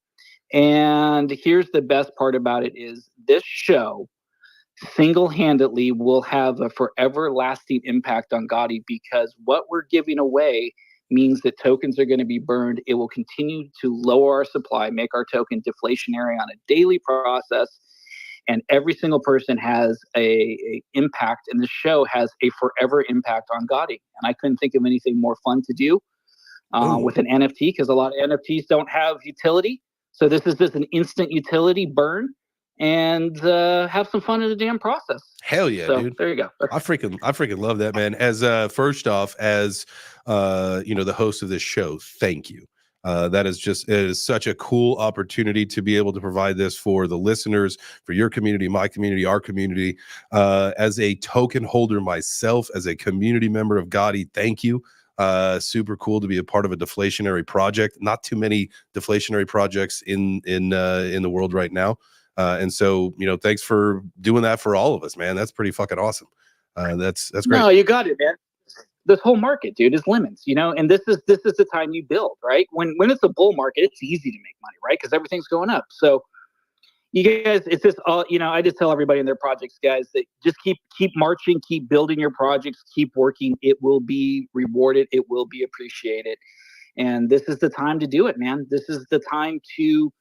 And here's the best part about it is this show single-handedly will have a forever lasting impact on Gotti, because what we're giving away means that tokens are going to be burned. It will continue to lower our supply, make our token deflationary on a daily process. And every single person has a impact, and the show has a forever impact on Gotti. And I couldn't think of anything more fun to do with an NFT, because a lot of NFTs don't have utility. So this is just an instant utility burn, and have some fun in the damn process. Hell yeah, so, dude. There you go. I freaking love that, man. As first off, as the host of this show, thank you. It is such a cool opportunity to be able to provide this for the listeners, for your community, my community, our community. As a token holder myself, as a community member of Gotti, thank you. Super cool to be a part of a deflationary project. Not too many deflationary projects in the world right now. And so, thanks for doing that for all of us, man. That's pretty fucking awesome. That's great. No, you got it, man. This whole market, dude, is lemons, and this is the time you build, right? When it's a bull market, it's easy to make money, right? Because everything's going up. So you guys, it's just all, I just tell everybody in their projects, guys, that just keep marching, keep building your projects, keep working. It will be rewarded. It will be appreciated. And this is the time to do it, man. This is the time to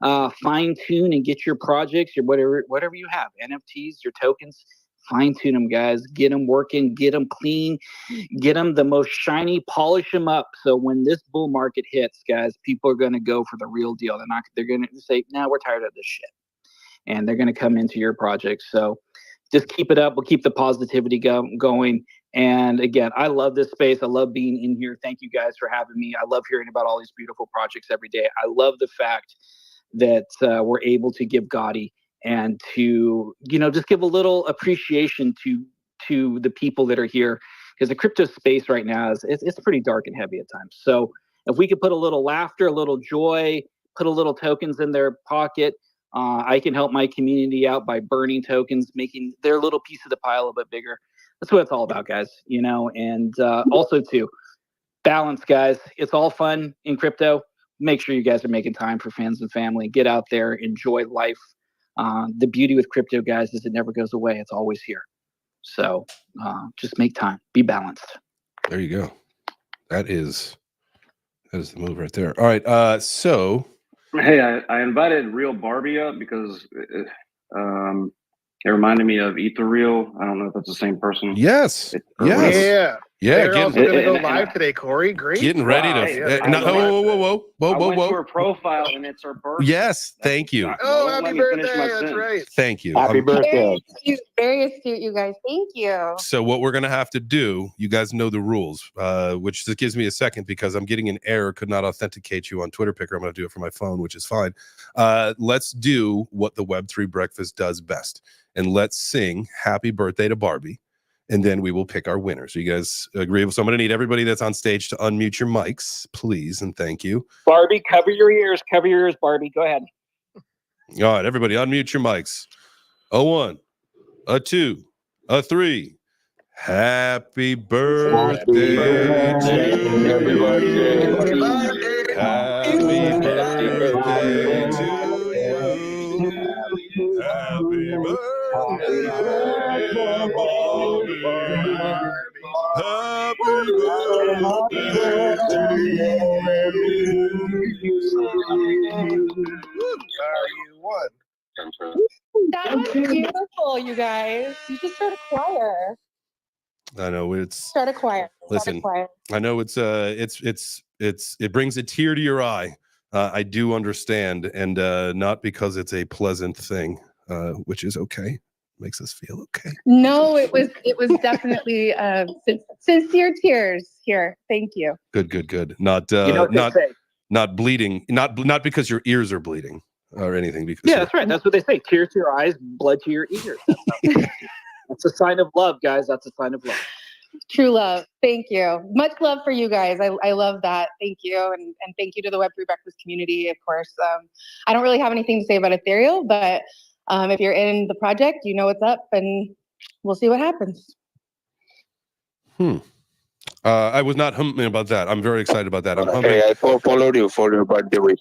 fine tune and get your projects, your whatever you have, NFTs, your tokens, fine tune them, guys. Get them working, get them clean, get them the most shiny, polish them up. So when this bull market hits, guys, people are going to go for the real deal. They're going to say, "No, we're tired of this shit," and they're going to come into your project. So just keep it up. We'll keep the positivity going. And again, I love this space. I love being in here. Thank you guys for having me. I love hearing about all these beautiful projects every day. I love the fact that we're able to give Gotti and to, just give a little appreciation to the people that are here, because the crypto space right now it's pretty dark and heavy at times. So if we could put a little laughter, a little joy, put a little tokens in their pocket, I can help my community out by burning tokens, making their little piece of the pie a little bit bigger. That's what it's all about, guys, and also too, balance, guys. It's all fun in crypto. Make sure you guys are making time for fans and family. Get out there, enjoy life. The beauty with crypto, guys, is it never goes away. It's always here. So just make time. Be balanced. There you go. That is the move right there. All right. So. Hey, I invited Real Barbie up because it reminded me of Ethereal. I don't know if that's the same person. Yes. Yeah. Yeah. They're also going to go live today, Corey. Great. Getting ready to. Whoa. I went to her profile and it's her birthday. Yes. Thank you. Oh, happy birthday. That's right. Thank you. Happy birthday. Very astute, you guys. Thank you. So what we're going to have to do, you guys know the rules, which just gives me a second because I'm getting an error, could not authenticate you on Twitter Picker. I'm going to do it from my phone, which is fine. Let's do what the Web3 Breakfast does best. And let's sing Happy Birthday to Barbie. And then we will pick our winner. So you guys agree? So I'm going to need everybody that's on stage to unmute your mics, please, and thank you. Barbie, cover your ears. Cover your ears, Barbie. Go ahead. All right, everybody, unmute your mics. A 1, a 2, a 3. Happy birthday to you. Happy birthday to you. Happy birthday, Bobby. Happy birthday to you. That was beautiful, you guys. You should start a choir. I know it's Start a choir. Listen, I know it brings a tear to your eye. I do understand, and not because it's a pleasant thing, which is okay. Makes us feel okay. No, it was definitely sincere tears here. Thank you. Good. Not not bleeding, not because your ears are bleeding or anything. Because that's right. That's what they say. Tears to your eyes, blood to your ears. That's a sign of love, guys. That's a sign of love. True love. Thank you. Much love for you guys. I love that. Thank you. And thank you to the Web3 Breakfast community, of course. I don't really have anything to say about Ethereal, but if you're in the project, you know what's up, and we'll see what happens. I was not humming about that. I'm very excited about that. I'm humming. Hey, I followed you for your birthday wish.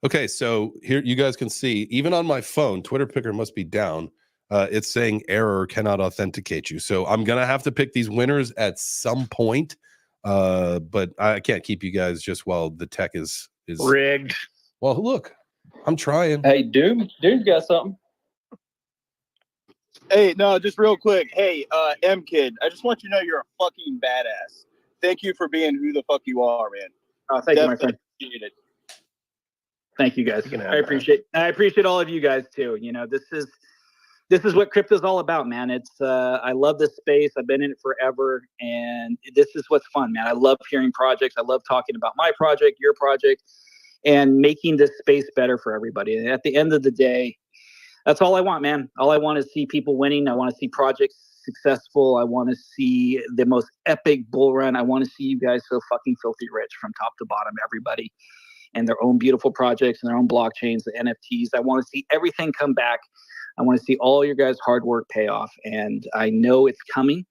Okay, so here you guys can see, even on my phone, Twitter Picker must be down. It's saying error, cannot authenticate you. So I'm gonna have to pick these winners at some point, but I can't keep you guys just while the tech is rigged. Well, look, I'm trying. Hey, Doom's got something. Hey, no, just real quick. Hey, M-Kid, I just want you to know you're a fucking badass. Thank you for being who the fuck you are, man. Thank you, my friend. Thank you, guys. I appreciate all of you guys too. This is what crypto's all about, man. It's I love this space. I've been in it forever, and this is what's fun, man. I love hearing projects. I love talking about my project, your project, and making this space better for everybody. And at the end of the day, that's all I want, man. All I want is see people winning. I want to see projects successful. I want to see the most epic bull run. I want to see you guys so fucking filthy rich from top to bottom, everybody, and their own beautiful projects and their own blockchains, the NFTs. I want to see everything come back. I want to see all your guys' hard work pay off, and I know it's coming.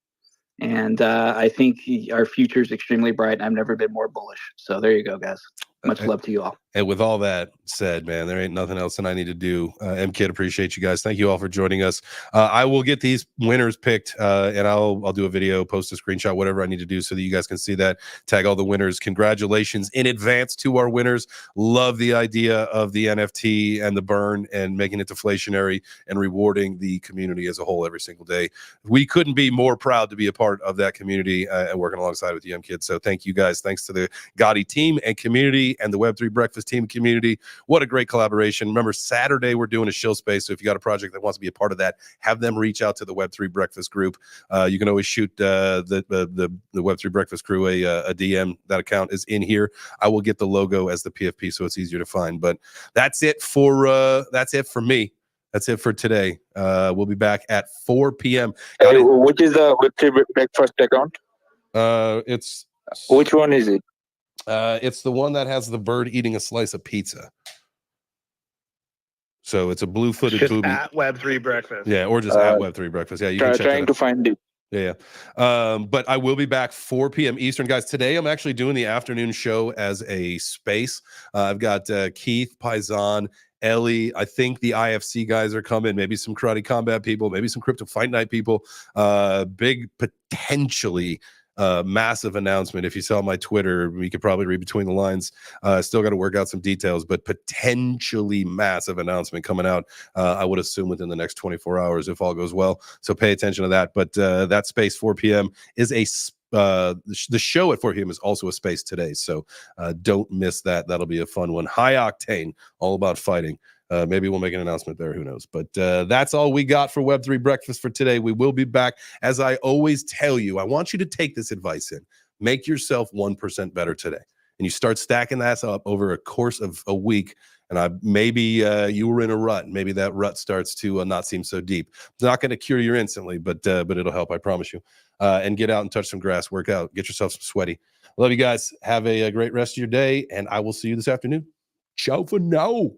And I think our future is extremely bright. I've never been more bullish. So there you go, guys. Much love to you all. And with all that said, man, there ain't nothing else that I need to do. M-Kid, appreciate you guys. Thank you all for joining us. I will get these winners picked, and I'll do a video, post a screenshot, whatever I need to do so that you guys can see that. Tag all the winners. Congratulations in advance to our winners. Love the idea of the NFT and the burn and making it deflationary and rewarding the community as a whole every single day. We couldn't be more proud to be a part of that community and working alongside with you, M-Kid. So thank you guys. Thanks to the Gotti team and community and the Web3 Breakfast team community. What a great collaboration. Remember, Saturday we're doing a shill space, so if you got a project that wants to be a part of that, have them reach out to the Web3 Breakfast group. You can always shoot the Web3 Breakfast crew a DM. That account is in here. I will get the logo as the PFP so it's easier to find. But that's it for me. That's it for today. We'll be back at 4 p.m. Which is the Web3 Breakfast account? It's Which one is it? It's the one that has the bird eating a slice of pizza. So it's a blue-footed Just booby. at Web3 Breakfast. Yeah, or just at Web3 Breakfast. Yeah, you can check Trying to find it. Yeah. But I will be back 4 p.m. Eastern. Guys, today I'm actually doing the afternoon show as a space. I've got Keith, Paisan, Ellie. I think the IFC guys are coming. Maybe some Karate Combat people. Maybe some Crypto Fight Night people. Big, potentially massive announcement. If you saw my Twitter, we could probably read between the lines. Still got to work out some details, but potentially massive announcement coming out. I would assume within the next 24 hours if all goes well. So pay attention to that. But that space 4 p.m. is the show at 4 p.m. is also a space today. So don't miss that. That'll be a fun one. High octane, all about fighting. Maybe we'll make an announcement there. Who knows? But that's all we got for Web3 Breakfast for today. We will be back. As I always tell you, I want you to take this advice in. Make yourself 1% better today. And you start stacking that up over a course of a week. And maybe you were in a rut. Maybe that rut starts to not seem so deep. It's not going to cure you instantly, but it'll help. I promise you. And get out and touch some grass. Work out. Get yourself some sweaty. Love you guys. Have a great rest of your day. And I will see you this afternoon. Ciao for now.